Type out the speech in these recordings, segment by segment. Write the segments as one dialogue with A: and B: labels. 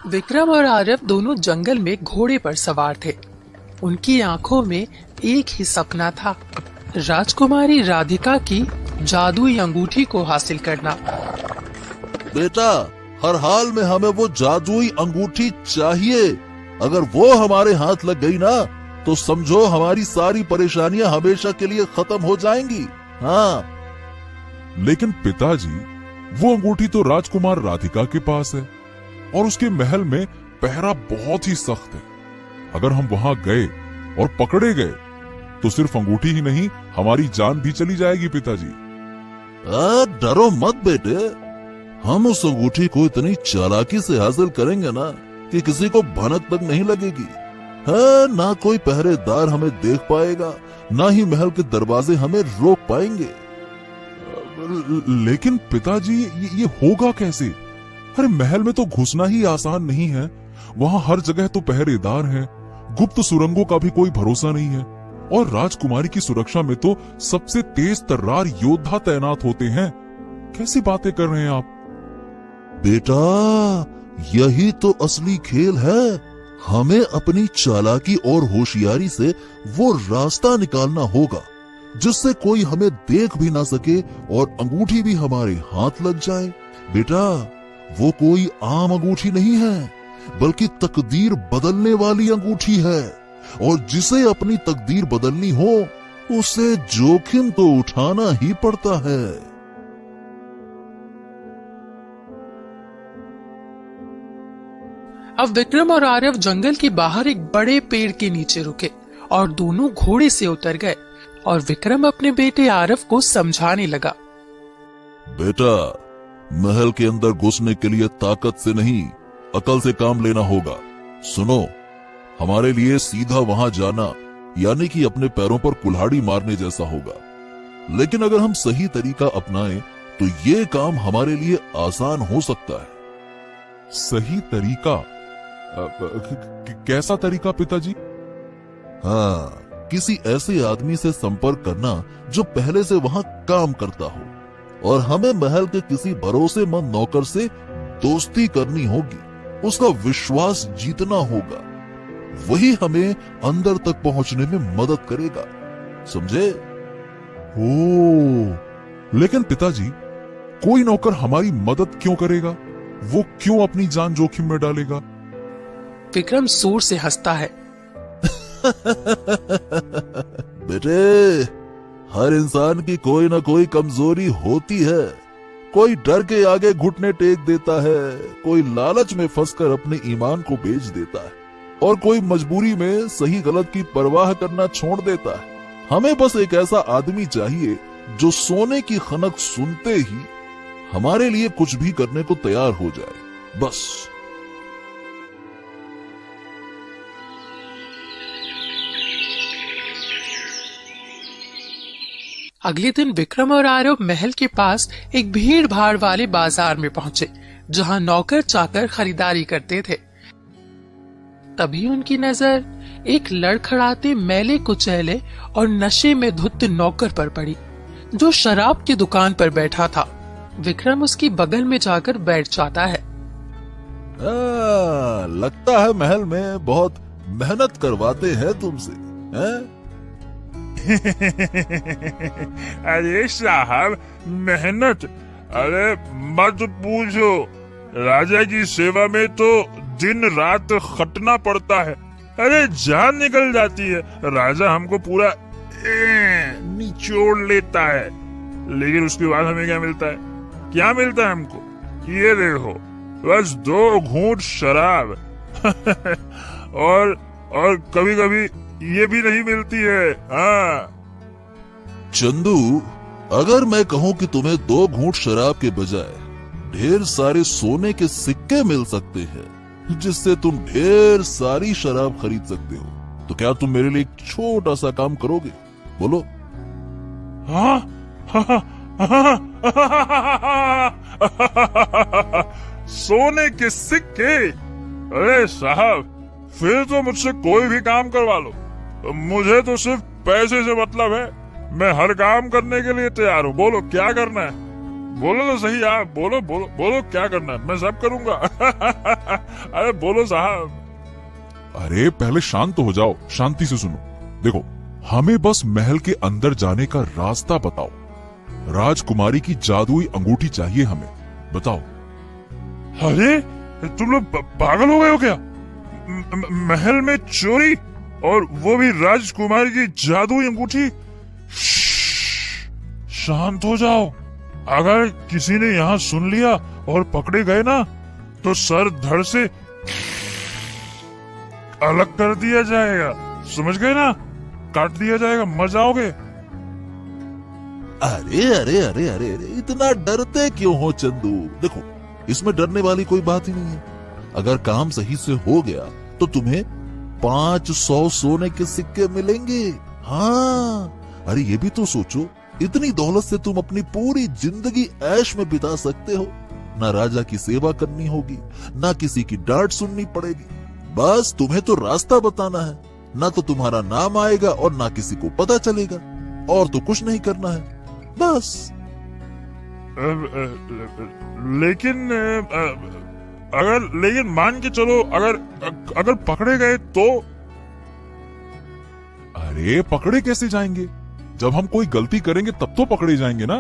A: विक्रम और आरव दोनों जंगल में घोड़े पर सवार थे। उनकी आंखों में एक ही सपना था, राजकुमारी राधिका की जादुई अंगूठी को हासिल करना।
B: बेटा, हर हाल में हमें वो जादुई अंगूठी चाहिए। अगर वो हमारे हाथ लग गई ना, तो समझो हमारी सारी परेशानियां हमेशा के लिए खत्म हो जाएंगी। हाँ।
C: लेकिन पिताजी, वो अंगूठी तो राजकुमार राधिका के पास है और उसके महल में पहरा बहुत ही सख्त है। अगर हम वहां गए और पकड़े गए तो सिर्फ अंगूठी ही नहीं, हमारी जान भी चली जाएगी पिताजी।
B: डरो मत बेटे, हम उस अंगूठी को इतनी चालाकी से हासिल करेंगे ना कि किसी को भनक तक नहीं लगेगी। हाँ, ना कोई पहरेदार हमें देख पाएगा, ना ही महल के दरवाजे हमें रोक पाएंगे।
C: लेकिन पिताजी, ये होगा कैसे? अरे महल में तो घुसना ही आसान नहीं है। वहां हर जगह तो पहरेदार हैं, गुप्त सुरंगों का भी कोई भरोसा नहीं है और राजकुमारी की सुरक्षा में तो सबसे तेज तर्रार योद्धा तैनात होते हैं। कैसी बातें कर रहे हैं आप?
B: बेटा, यही तो असली खेल है। हमें अपनी चालाकी और होशियारी से वो रास्ता निकालना होगा जिससे कोई हमें देख भी ना सके और अंगूठी भी हमारे हाथ लग जाए। बेटा, वो कोई आम अंगूठी नहीं है, बल्कि तकदीर बदलने वाली अंगूठी है, और जिसे अपनी तकदीर बदलनी हो उसे जोखिम तो उठाना ही पड़ता है।
A: अब विक्रम और आरव जंगल के बाहर एक बड़े पेड़ के नीचे रुके और दोनों घोड़े से उतर गए और विक्रम अपने बेटे आरव को समझाने लगा।
B: बेटा, महल के अंदर घुसने के लिए ताकत से नहीं, अकल से काम लेना होगा। सुनो, हमारे लिए सीधा वहां जाना यानी कि अपने पैरों पर कुल्हाड़ी मारने जैसा होगा। लेकिन अगर हम सही तरीका अपनाएं तो ये काम हमारे लिए आसान हो सकता है।
C: सही तरीका? कैसा तरीका पिताजी?
B: हाँ, किसी ऐसे आदमी से संपर्क करना जो पहले से वहां काम करता हो, और हमें महल के किसी भरोसेमंद नौकर से दोस्ती करनी होगी, उसका विश्वास जीतना होगा। वही हमें अंदर तक पहुंचने में मदद करेगा, समझे?
C: लेकिन पिताजी, कोई नौकर हमारी मदद क्यों करेगा? वो क्यों अपनी जान जोखिम में डालेगा?
A: विक्रम जोर से हंसता है।
B: बेटे, हर इंसान की कोई ना कोई कमजोरी होती है। कोई डर के आगे घुटने टेक देता है, कोई लालच में फंसकर अपने ईमान को बेच देता है, और कोई मजबूरी में सही गलत की परवाह करना छोड़ देता है। हमें बस एक ऐसा आदमी चाहिए जो सोने की खनक सुनते ही हमारे लिए कुछ भी करने को तैयार हो जाए, बस।
A: अगले दिन विक्रम और आरव महल के पास एक भीड़ भाड़ वाले बाजार में पहुंचे, जहां नौकर चाकर खरीदारी करते थे। तभी उनकी नजर एक लड़खड़ाते मैले कुचैले और नशे में धुत नौकर पर पड़ी, जो शराब की दुकान पर बैठा था। विक्रम उसकी बगल में जाकर बैठ जाता है।
B: लगता है महल में बहुत मेहनत करवाते हैं तुमसे, हैं?
D: अरे साहब, मेहनत? अरे मत पूछो, राजा की सेवा में तो दिन रात खटना पड़ता है। अरे जान निकल जाती है, राजा हमको पूरा निचोड़ लेता है। लेकिन उसके बाद हमें क्या मिलता है? क्या मिलता है हमको? ये देखो, बस 2 घूंट शराब और कभी कभी ये भी नहीं मिलती है। हाँ
B: चंदू, अगर मैं कहूं कि तुम्हें 2 घूंट शराब के बजाय ढेर सारे सोने के सिक्के मिल सकते हैं जिससे तुम ढेर सारी शराब खरीद सकते हो, तो क्या तुम मेरे लिए एक छोटा सा काम करोगे? बोलो।
D: हाँ, सोने के सिक्के? अरे साहब, फिर तो मुझसे कोई भी काम करवा लो, मुझे तो सिर्फ पैसे से मतलब है। मैं हर काम करने के लिए तैयार हूँ, बोलो क्या करना है? बोलो तो सही यार, बोलो बोलो बोलो, क्या करना है, मैं सब करूंगा। अरे बोलो साहब।
C: अरे पहले शांत तो हो जाओ, शांति से सुनो। देखो, हमें बस महल के अंदर जाने का रास्ता बताओ। राजकुमारी की जादुई अंगूठी चाहिए हमें, बताओ।
D: अरे तुम लोग पागल हो गए हो क्या? महल में चोरी, और वो भी राजकुमारी की जादुई अंगूठी? शांत हो जाओ। अगर किसी ने यहाँ सुन लिया और पकड़े गए ना, तो सर धड़ से अलग कर दिया जाएगा, समझ गए ना? काट दिया जाएगा, मर जाओगे।
B: अरे अरे अरे अरे अरे, इतना डरते क्यों हो चंदू? देखो, इसमें डरने वाली कोई बात ही नहीं है। अगर काम सही से हो गया तो तुम्हें 500 सोने के सिक्के मिलेंगे। हाँ, अरे ये भी तो सोचो, इतनी दौलत से तुम अपनी पूरी जिंदगी ऐश में बिता सकते हो। ना राजा की सेवा करनी होगी, ना किसी की डांट सुननी पड़ेगी। बस तुम्हें तो रास्ता बताना है। ना तो तुम्हारा नाम आएगा और ना किसी को पता चलेगा, और तो कुछ नहीं करना है, बस।
D: लेकिन मान के चलो, अगर पकड़े गए तो?
C: अरे पकड़े कैसे जाएंगे? जब हम कोई गलती करेंगे तब तो पकड़े जाएंगे ना।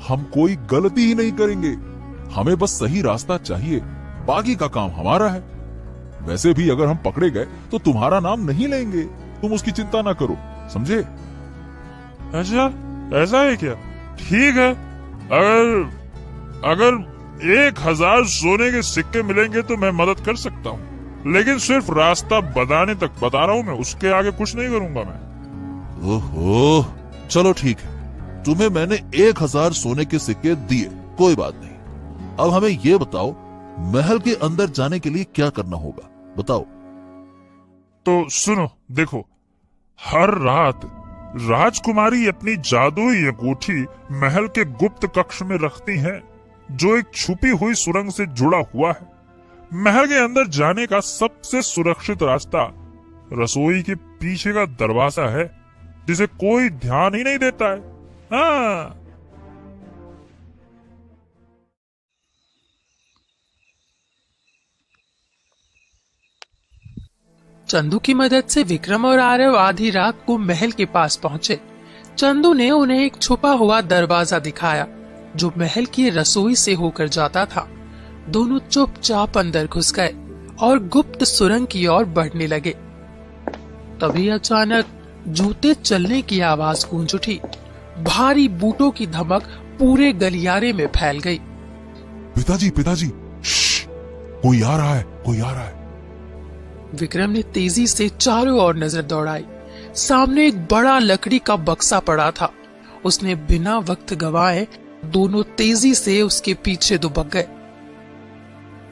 C: हम कोई गलती ही नहीं करेंगे, हमें बस सही रास्ता चाहिए, बाकी का काम हमारा है। वैसे भी अगर हम पकड़े गए तो तुम्हारा नाम नहीं लेंगे, तुम उसकी चिंता ना करो, समझे?
D: अच्छा, ऐसा है क्या? ठीक है, अगर 1000 सोने के सिक्के मिलेंगे तो मैं मदद कर सकता हूँ, लेकिन सिर्फ रास्ता बताने तक बता रहा हूँ मैं, उसके आगे कुछ नहीं करूंगा मैं।
B: ओहो, चलो ठीक है, तुम्हें मैंने 1000 सोने के सिक्के दिए, कोई बात नहीं। अब हमें ये बताओ, महल के अंदर जाने के लिए क्या करना होगा, बताओ।
D: तो सुनो, देखो, हर रात राजकुमारी अपनी जादुई अंगूठी महल के गुप्त कक्ष में रखती हैं, जो एक छुपी हुई सुरंग से जुड़ा हुआ है। महल के अंदर जाने का सबसे सुरक्षित रास्ता रसोई के पीछे का दरवाजा है, जिसे कोई ध्यान ही नहीं देता है। हाँ।
A: चंदू की मदद से विक्रम और आरव आधी रात को महल के पास पहुंचे। चंदू ने उन्हें एक छुपा हुआ दरवाजा दिखाया, जो महल की रसोई से होकर जाता था। दोनों चुपचाप अंदर घुस गए और गुप्त सुरंग की ओर बढ़ने लगे। तभी अचानक जूते चलने की आवाज गूंज उठी। भारी बूटों की धमक पूरे गलियारे में फैल गई।
C: पिताजी, पिताजी, कोई आ रहा है, कोई आ रहा है।
A: विक्रम ने तेजी से चारों ओर नजर दौड़ाई। सामने एक बड़ा लकड़ी का बक्सा पड़ा था। उसने बिना वक्त गवाए दोनों तेजी से उसके पीछे दुबक गए।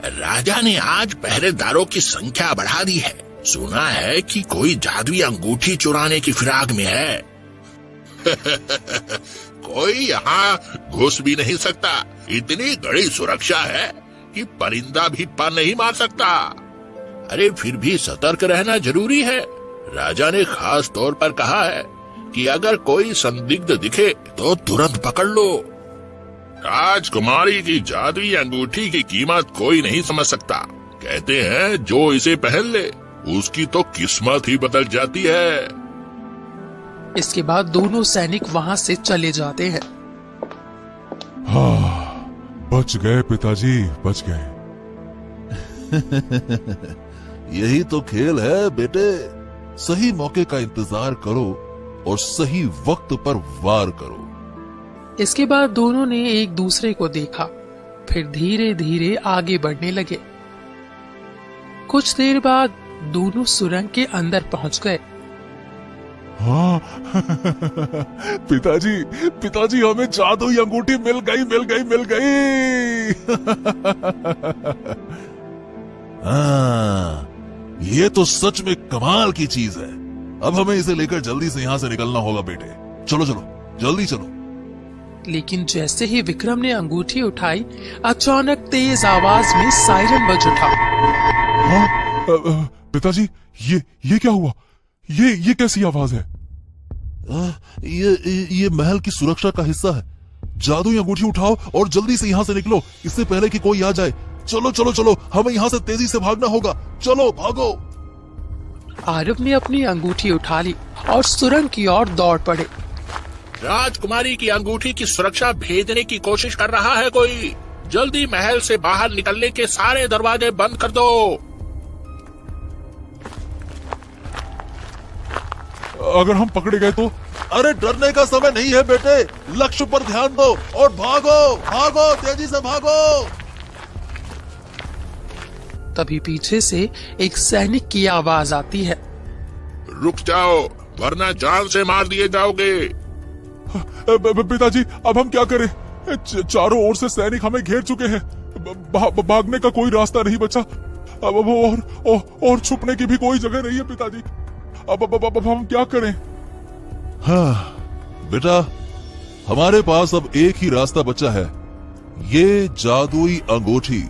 E: राजा ने आज पहरेदारों की संख्या बढ़ा दी है। सुना है कि कोई जादुई अंगूठी चुराने की फिराक में है। कोई यहाँ घुस भी नहीं सकता। इतनी बड़ी सुरक्षा है कि परिंदा भी पर नहीं मार सकता। अरे फिर भी सतर्क रहना जरूरी है। राजा ने खास तौर पर कहा है कि अगर कोई संदिग्ध दिखे तो तुरंत पकड़ लो। राजकुमारी की जादुई अंगूठी की कीमत कोई नहीं समझ सकता। कहते हैं जो इसे पहन ले उसकी तो किस्मत ही बदल जाती है।
A: इसके बाद दोनों सैनिक वहां से चले जाते हैं।
C: हाँ, बच गए पिताजी, बच गए।
B: यही तो खेल है बेटे। सही मौके का इंतजार करो और सही वक्त पर वार करो।
A: इसके बाद दोनों ने एक दूसरे को देखा, फिर धीरे धीरे आगे बढ़ने लगे। कुछ देर बाद दोनों सुरंग के अंदर पहुंच गए।
C: हाँ, पिताजी, पिताजी, हमें जादुई अंगूठी मिल गई, मिल गई, मिल गई।
B: हाँ, ये तो सच में कमाल की चीज है। अब हमें इसे लेकर जल्दी से यहाँ से निकलना होगा बेटे। चलो चलो, जल्दी चलो।
A: लेकिन जैसे ही विक्रम ने अंगूठी उठाई, अचानक तेज आवाज में सायरन बज उठा।
C: हाँ, पिताजी, ये क्या हुआ? ये कैसी आवाज है?
B: ये महल की सुरक्षा का हिस्सा है। जादुई अंगूठी उठाओ और जल्दी से यहाँ से निकलो, इससे पहले कि कोई आ जाए। चलो चलो चलो, हमें यहाँ से तेजी से भागना होगा। चलो भागो।
A: आरव ने अपनी अंगूठी उठा ली और सुरंग की ओर दौड़ पड़े।
E: राजकुमारी की अंगूठी की सुरक्षा भेदने की कोशिश कर रहा है कोई। जल्दी महल से बाहर निकलने के सारे दरवाजे बंद कर दो।
C: अगर हम पकड़े गए तो?
B: अरे डरने का समय नहीं है बेटे, लक्ष्य पर ध्यान दो और भागो भागो, तेजी से भागो।
A: तभी पीछे से एक सैनिक की आवाज आती है।
E: रुक जाओ वरना जान से मार दिए जाओगे।
C: पिताजी अब हम क्या करें? चारों ओर से सैनिक हमें घेर चुके हैं। भागने का कोई रास्ता नहीं बचा। अब और छुपने की भी कोई जगह नहीं है पिताजी। अब हम क्या करें?
B: हाँ बेटा, हमारे पास अब एक ही रास्ता बचा है, ये जादुई अंगूठी।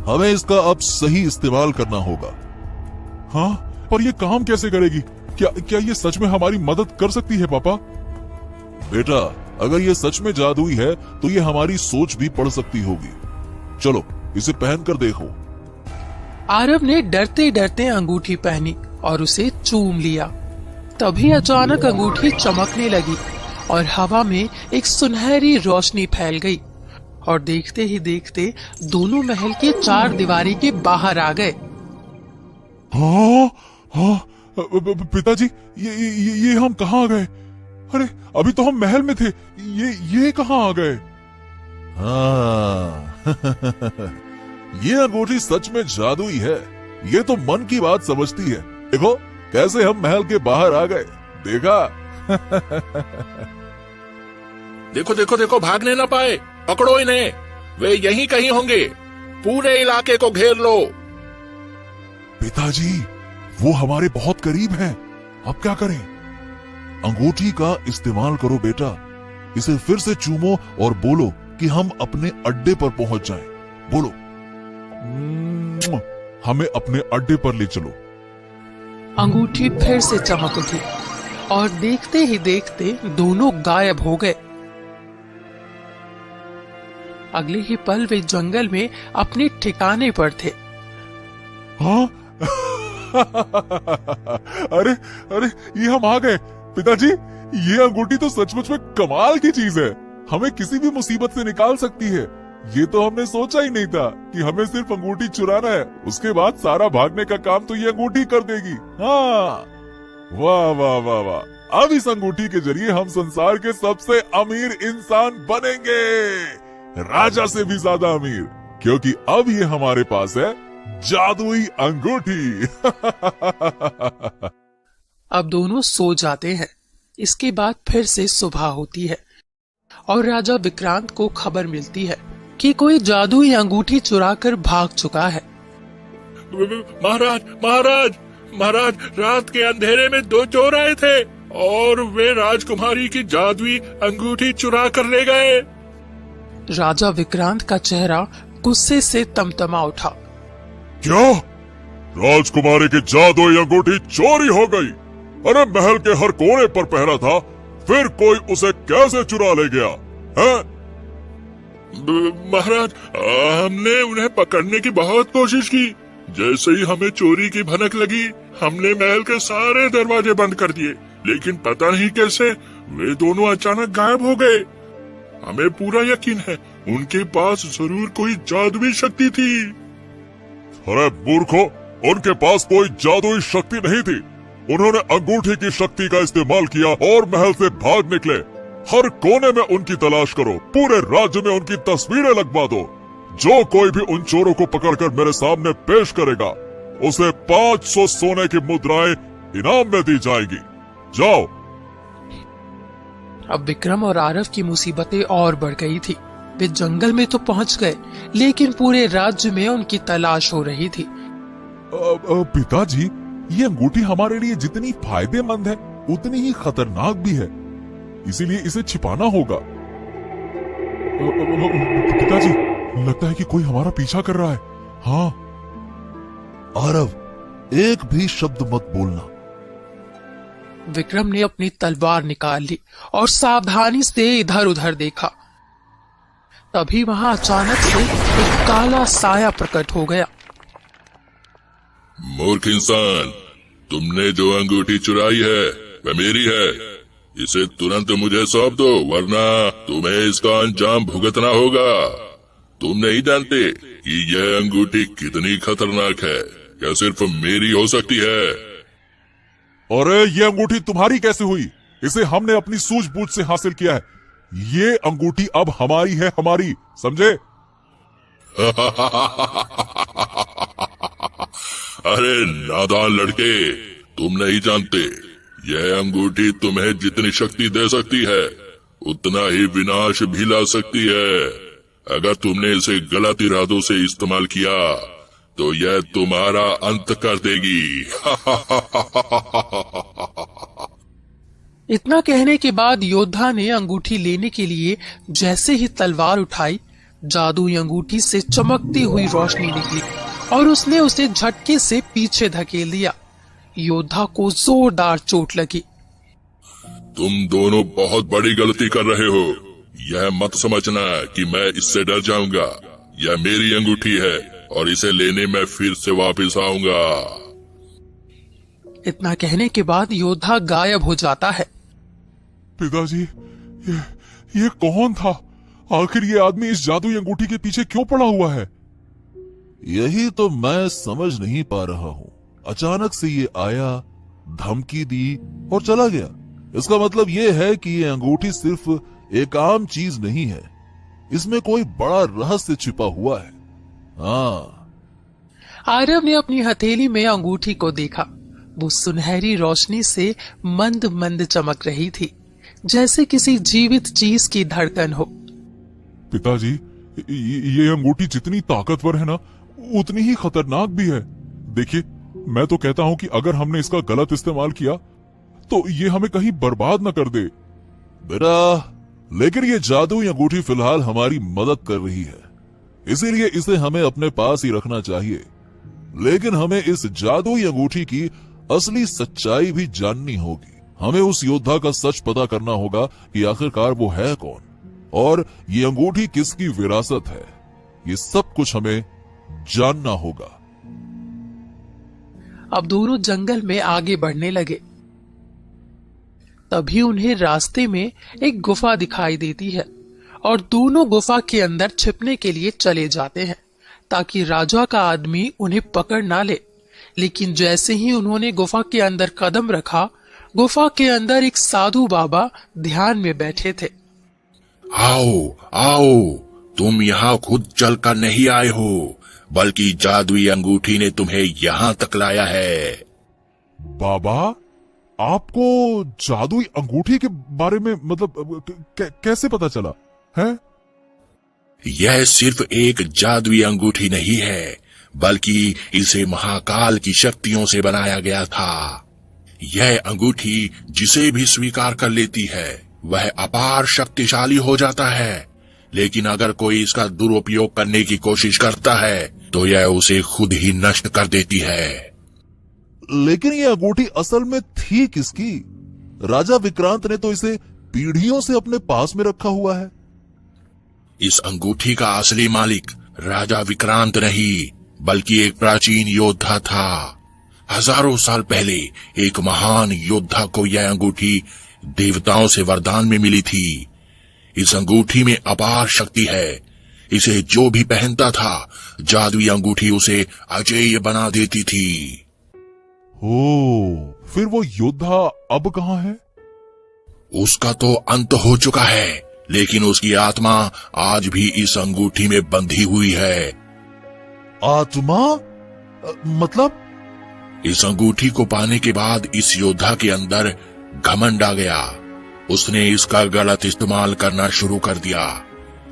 B: हमें इसका अब सही इस्तेमाल करना होगा।
C: हाँ, पर ये काम कैसे करेगी? क्या ये सच में हमारी मदद कर सकती है पापा?
B: बेटा, अगर ये सच में जादुई है तो ये हमारी सोच भी पढ़ सकती होगी। चलो इसे पहनकर देखो।
A: आरव ने डरते डरते अंगूठी पहनी और उसे चूम लिया। तभी अचानक अंगूठी चमकने लगी और हवा में एक सुनहरी रोशनी फैल गई और देखते ही देखते दोनों महल के चार दीवारी के बाहर आ गए।
C: हाँ हाँ पिताजी, ये हम कहाँ आ गए? अरे अभी तो हम महल में थे, ये कहाँ आ गए?
B: हाँ ये अंगूठी सच में जादुई है। ये तो मन की बात समझती है। देखो कैसे हम महल के बाहर आ गए, देखा?
E: देखो देखो देखो, भागने ना पाए। पकड़ो इन्हें, वे यहीं कहीं होंगे। पूरे इलाके को घेर लो।
C: पिताजी वो हमारे बहुत करीब हैं। अब क्या करें?
B: अंगूठी का इस्तेमाल करो बेटा। इसे फिर से चूमो और बोलो कि हम अपने अड्डे पर पहुंच जाएं। बोलो,
C: हमें अपने अड्डे पर ले चलो।
A: अंगूठी फिर से चमक उठी और देखते ही देखते दोनों गायब हो गए। अगले ही पल वे जंगल में अपने ठिकाने पर थे।
C: हाँ अरे अरे ये हम आ गए। पिताजी ये अंगूठी तो सचमुच में कमाल की चीज है। हमें किसी भी मुसीबत से निकाल सकती है। ये तो हमने सोचा ही नहीं था कि हमें सिर्फ अंगूठी चुराना है, उसके बाद सारा भागने का काम तो ये अंगूठी कर देगी। हाँ, वाह वाह वाह वाह। अब इस अंगूठी के जरिए हम संसार के सबसे अमीर इंसान बनेंगे, राजा से भी ज्यादा अमीर, क्योंकि अब ये हमारे पास है जादुई अंगूठी।
A: अब दोनों सो जाते हैं। इसके बाद फिर से सुबह होती है और राजा विक्रांत को खबर मिलती है कि कोई जादुई अंगूठी चुराकर भाग चुका है।
E: महाराज महाराज महाराज, रात के अंधेरे में दो चोर आए थे और वे राजकुमारी की जादुई अंगूठी चुरा कर ले गए।
A: राजा विक्रांत का चेहरा गुस्से से तमतमा उठा।
C: क्या? राजकुमारी की जादुई अंगूठी चोरी हो गई? अरे महल के हर कोने पर पहरा था, फिर कोई उसे कैसे चुरा ले गया है?
D: महाराज, हमने उन्हें पकड़ने की बहुत कोशिश की। जैसे ही हमें चोरी की भनक लगी, हमने महल के सारे दरवाजे बंद कर दिए, लेकिन पता नहीं कैसे वे दोनों अचानक गायब हो गए। हमें पूरा यकीन है उनके पास जरूर कोई जादुई शक्ति थी।
C: अरे मूर्खों, उनके पास कोई जादुई शक्ति नहीं थी। उन्होंने अंगूठी की शक्ति का इस्तेमाल किया और महल से भाग निकले। हर कोने में उनकी तलाश करो, पूरे राज्य में उनकी तस्वीरें लगवा दो। जो कोई भी उन चोरों को पकड़कर मेरे सामने पेश करेगा, उसे 500 सोने की मुद्राएं इनाम में दी जाएगी। जाओ।
A: अब विक्रम और आरव की मुसीबतें और बढ़ गई थी। वे जंगल में तो पहुंच गए, लेकिन पूरे राज्य में उनकी तलाश हो रही थी।
C: पिताजी, ये अंगूठी हमारे लिए जितनी फायदेमंद है, उतनी ही खतरनाक भी है, इसीलिए इसे छिपाना होगा। पिताजी, लगता है कि कोई हमारा पीछा कर रहा है। हाँ।
B: आरव, एक भी शब्द मत बोलना।
A: विक्रम ने अपनी तलवार निकाल ली और सावधानी से इधर उधर देखा। तभी वहां अचानक से एक काला साया प्रकट हो गया।
E: मूर्ख इंसान, तुमने जो अंगूठी चुराई है वह मेरी है। इसे तुरंत मुझे सौंप दो, वरना तुम्हें इसका अंजाम भुगतना होगा। तुम नहीं जानते कि यह अंगूठी कितनी खतरनाक है। यह सिर्फ मेरी हो सकती है।
C: अरे ये अंगूठी तुम्हारी कैसे हुई? इसे हमने अपनी सूझबूझ से हासिल किया है। ये अंगूठी अब हमारी है, हमारी, समझे?
E: अरे नादान लड़के, तुम नहीं जानते यह अंगूठी तुम्हें जितनी शक्ति दे सकती है उतना ही विनाश भी ला सकती है। अगर तुमने इसे गलत इरादों से इस्तेमाल किया तो यह तुम्हारा अंत कर देगी।
A: इतना कहने के बाद योद्धा ने अंगूठी लेने के लिए जैसे ही तलवार उठाई, जादुई अंगूठी से चमकती हुई रोशनी निकली और उसने उसे झटके से पीछे धकेल दिया। योद्धा को जोरदार चोट लगी।
E: तुम दोनों बहुत बड़ी गलती कर रहे हो। यह मत समझना कि मैं इससे डर जाऊंगा। यह मेरी अंगूठी है और इसे लेने मैं फिर से वापस आऊंगा।
A: इतना कहने के बाद योद्धा गायब हो जाता है।
C: पिताजी, ये कौन था? आखिर ये आदमी इस जादुई अंगूठी के पीछे क्यों पड़ा हुआ है?
B: यही तो मैं समझ नहीं पा रहा हूँ। अचानक से ये आया, धमकी दी और चला गया। इसका मतलब ये है कि ये अंगूठी सिर्फ एक आम चीज नहीं है। इसमें कोई बड़ा रहस्य छिपा हुआ है। हाँ।
A: आरव ने अपनी हथेली में अंगूठी को देखा। वो सुनहरी रोशनी से मंद मंद चमक रही थी, जैसे किसी जीवित चीज की धड़कन हो।
C: पिताजी, ये अंगूठी जितनी ताकतवर है ना, उतनी ही खतरनाक भी है। देखिए, मैं तो कहता हूँ कि अगर हमने इसका गलत इस्तेमाल किया तो ये हमें कहीं बर्बाद न कर दे।
B: बेटा, लेकिन ये जादुई अंगूठी फिलहाल हमारी मदद कर रही है, इसीलिए इसे हमें अपने पास ही रखना चाहिए। लेकिन हमें इस जादुई अंगूठी की असली सच्चाई भी जाननी होगी। हमें उस योद्धा का सच पता करना होगा कि आखिरकार वो है कौन और ये अंगूठी किसकी विरासत है। ये सब कुछ हमें जानना होगा।
A: अब दोनों जंगल में आगे बढ़ने लगे। तभी उन्हें रास्ते में एक गुफा दिखाई देती है और दोनों गुफा के अंदर छिपने के लिए चले जाते हैं ताकि राजा का आदमी उन्हें पकड़ ना ले। लेकिन जैसे ही उन्होंने गुफा के अंदर कदम रखा, गुफा के अंदर एक साधु बाबा ध्यान में बैठे थे।
E: आओ आओ, तुम यहाँ खुद चलकर नहीं आए हो, बल्कि जादुई अंगूठी ने तुम्हें यहाँ तक लाया है।
C: बाबा, आपको जादुई अंगूठी के बारे में मतलब कैसे पता चला है?
E: यह सिर्फ एक जादुई अंगूठी नहीं है, बल्कि इसे महाकाल की शक्तियों से बनाया गया था। यह अंगूठी जिसे भी स्वीकार कर लेती है वह अपार शक्तिशाली हो जाता है, लेकिन अगर कोई इसका दुरुपयोग करने की कोशिश करता है तो यह उसे खुद ही नष्ट कर देती है।
B: लेकिन ये अंगूठी असल में थी किसकी? राजा विक्रांत ने तो इसे पीढ़ियों से अपने पास में रखा हुआ है।
E: इस अंगूठी का असली मालिक राजा विक्रांत नहीं, बल्कि एक प्राचीन योद्धा था। हजारों साल पहले एक महान योद्धा को यह अंगूठी देवताओं से वरदान में मिली थी। इस अंगूठी में अपार शक्ति है। इसे जो भी पहनता था, जादुई अंगूठी उसे अजेय बना देती थी।
C: ओ, फिर वो योद्धा अब कहाँ है?
E: उसका तो अंत हो चुका है, लेकिन उसकी आत्मा आज भी इस अंगूठी में बंधी हुई है।
B: आत्मा? मतलब?
E: इस अंगूठी को पाने के बाद इस योद्धा के अंदर घमंड आ गया। उसने इसका गलत इस्तेमाल करना शुरू कर दिया।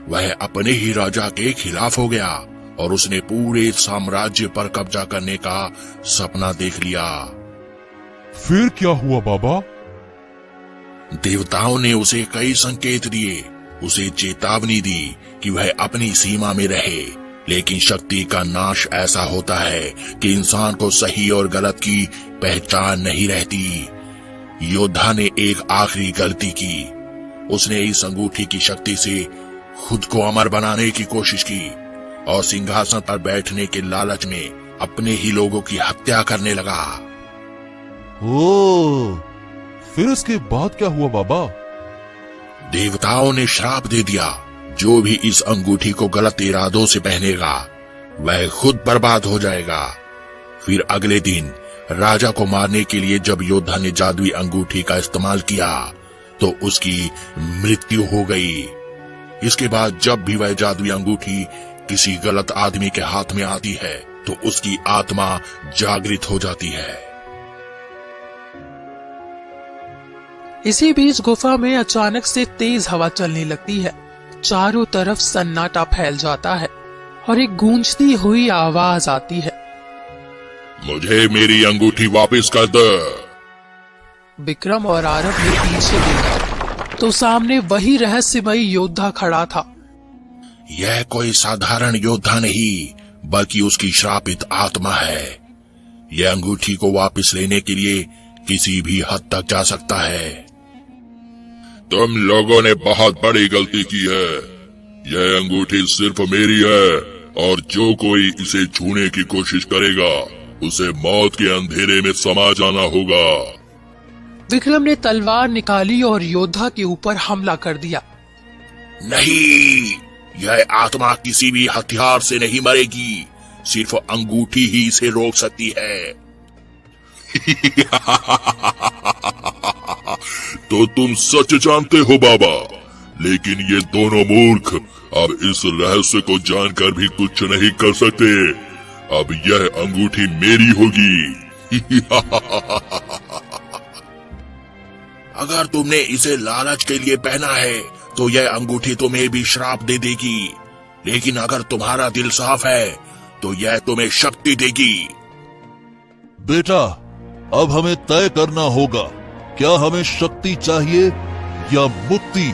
E: वह अपने ही राजा के खिलाफ हो गया और उसने पूरे साम्राज्य पर कब्जा करने का सपना देख लिया।
C: फिर क्या हुआ बाबा?
E: देवताओं ने उसे कई संकेत दिए, उसे चेतावनी दी कि वह अपनी सीमा में रहे, लेकिन शक्ति का नाश ऐसा होता है कि इंसान को सही और गलत की पहचान नहीं रहती। योद्धा ने एक आखिरी गलती की। उसने इस अंगूठी की शक्ति से खुद को अमर बनाने की कोशिश की और सिंहासन पर बैठने के लालच में अपने ही लोगों की हत्या करने लगा।
B: ओ, फिर इसके बाद क्या हुआ बाबा?
E: देवताओं ने श्राप दे दिया, जो भी इस अंगूठी को गलत इरादों से पहनेगा वह खुद बर्बाद हो जाएगा। फिर अगले दिन राजा को मारने के लिए जब योद्धा ने जादुई अंगूठी का इस्तेमाल किया तो उसकी मृत्यु हो गई। इसके बाद जब भी वह जादुई अंगूठी किसी गलत आदमी के हाथ में आती है तो उसकी आत्मा जागृत हो जाती है।
A: इसी बीच गुफा में अचानक से तेज हवा चलने लगती है। चारों तरफ सन्नाटा फैल जाता है और एक गूंजती हुई आवाज आती है,
E: मुझे मेरी अंगूठी वापस कर दे।
A: विक्रम और आरव ने पीछे देखा तो सामने वही रहस्यमयी योद्धा खड़ा था।
E: यह कोई साधारण योद्धा नहीं बल्कि उसकी श्रापित आत्मा है। यह अंगूठी को वापस लेने के लिए किसी भी हद तक जा सकता है। तुम लोगों ने बहुत बड़ी गलती की है। यह अंगूठी सिर्फ मेरी है और जो कोई इसे छूने की कोशिश करेगा उसे मौत के अंधेरे में समा जाना होगा।
A: विक्रम ने तलवार निकाली और योद्धा के ऊपर हमला कर दिया।
E: नहीं, यह आत्मा किसी भी हथियार से नहीं मरेगी, सिर्फ अंगूठी ही इसे रोक सकती है। तो तुम सच जानते हो बाबा, लेकिन ये दोनों मूर्ख अब इस रहस्य को जानकर भी कुछ नहीं कर सकते। अब यह अंगूठी मेरी होगी। अगर तुमने इसे लालच के लिए पहना है तो यह अंगूठी तुम्हें भी श्राप दे देगी, लेकिन अगर तुम्हारा दिल साफ है तो यह तुम्हें शक्ति देगी।
B: बेटा, अब हमें तय करना होगा, क्या हमें शक्ति चाहिए या मुक्ति?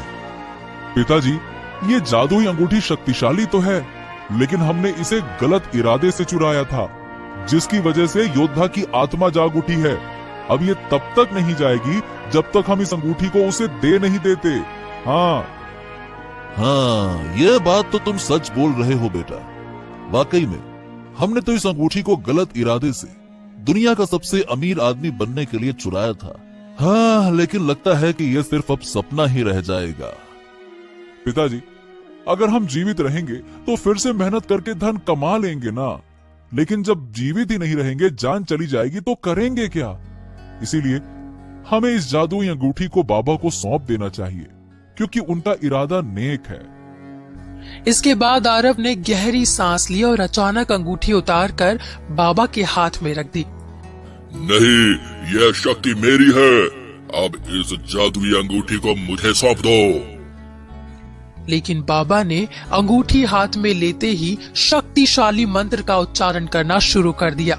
C: पिताजी, ये जादुई अंगूठी शक्तिशाली तो है, लेकिन हमने इसे गलत इरादे से चुराया था, जिसकी वजह से योद्धा की आत्मा जाग उठी है। अब ये तब तक नहीं जाएगी जब तक हम इस अंगूठी को उसे दे नहीं देते।
B: हाँ, ये बात तो तुम सच बोल रहे हो बेटा। वाकई में हमने तो इस अंगूठी को गलत इरादे से दुनिया का सबसे अमीर आदमी बनने के लिए चुराया था। हाँ, लेकिन लगता है कि यह सिर्फ अब सपना ही रह जाएगा।
C: पिताजी, अगर हम जीवित रहेंगे तो फिर से मेहनत करके धन कमा लेंगे ना, लेकिन जब जीवित ही नहीं रहेंगे, जान चली जाएगी तो करेंगे क्या? इसीलिए हमें इस जादुई अंगूठी को बाबा को सौंप देना चाहिए, क्योंकि उनका इरादा नेक है।
A: इसके बाद आरव ने गहरी सांस ली और अचानक अंगूठी उतारकर बाबा के हाथ में रख दी।
E: नहीं, यह शक्ति मेरी है। अब इस जादुई अंगूठी को मुझे सौंप दो।
A: लेकिन बाबा ने अंगूठी हाथ में लेते ही शक्तिशाली मंत्र का उच्चारण करना शुरू कर दिया।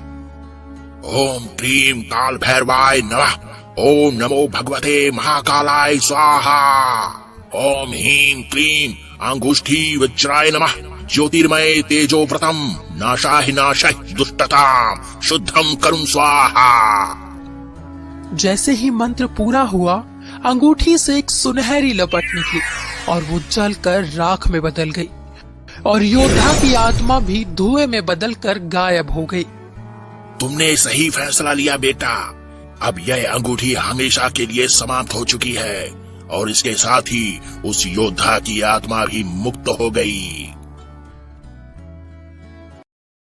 E: ओम क्रीम काल भैरवाय नमः। ओम नमो भगवते महाकालाय स्वाहा। ओम ह्रीं क्लीं अंगुष्ठी वज्राय नमः। ज्योतिर्मय तेजो व्रतम नाशाहि नाशहि दुष्टताम शुद्धम करुण स्वाहा।
A: जैसे ही मंत्र पूरा हुआ, अंगूठी से एक सुनहरी लपट निकली और वो जलकर राख में बदल गई और योद्धा की आत्मा भी धुएं में बदलकर गायब हो गई।
E: तुमने सही फैसला लिया बेटा। अब यह अंगूठी हमेशा के लिए समाप्त हो चुकी है और इसके साथ ही उस योद्धा की आत्मा भी मुक्त हो गई।